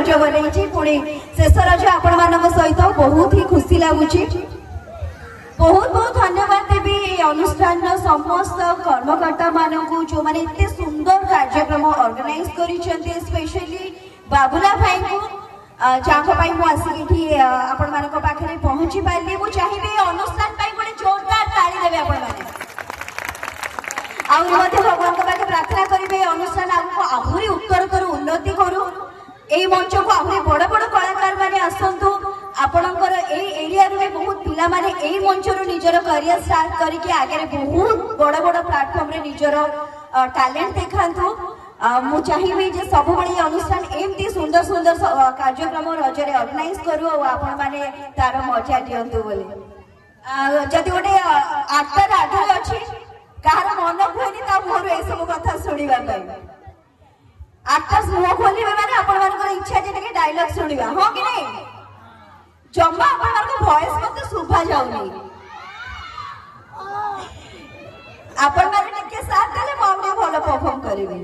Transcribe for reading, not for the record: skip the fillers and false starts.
रज बनई पुणी शेष रज आपण मान सहित बहुत ही खुशी लगुच। बहुत बहुत धन्यवाद देवी अनुष्ठान समस्त कर्मकर्ता मानक जो मैंने इतने सुंदर कार्यक्रम ऑर्गेनाइज करिसेंती स्पेशली बाबुला भाई को जहाँ मु आसिक आपण मान पाखे पहुंची पारि मुझे चाहिए अनुष्ठान गोटे जोरदार ताली देवे आपण मैंने भगवान पाखे प्रार्थना करेंगे अनुष्ठान आगको आहरी उत्तरोत्तर उन्नति करू यही मंच को आहरी बड़ बड़ कलाकार मैंने आसतु आपणकर एरिया रे बहुत पिला माने एई मंच रो निजर करियर स्टार्ट करके आगे बहुत बड़ बड़ प्लेटफॉर्म रे निजर टैलेंट देखांतु। मु चाहिए जे सब बड़ी अनुष्ठान एमती सुंदर सुंदर कार्यक्रम रजरे ऑर्गेनाइज करू और आपण माने तार मजा दियंतु बोले जदि गोटे एक्टर आधार अछि कहार मन हुएनी ता मोर ए सब कथा सुनिबा पई एक्टर्स मुह खोलिबे माने आपण मानकर इच्छा जे के डायलॉग सुनिबा हो कि नहीं जम्मा आपण वॉइस मते सुभा जाउनी आपण माने के साथ देले मम्मी भलो परफॉर्म करिवे।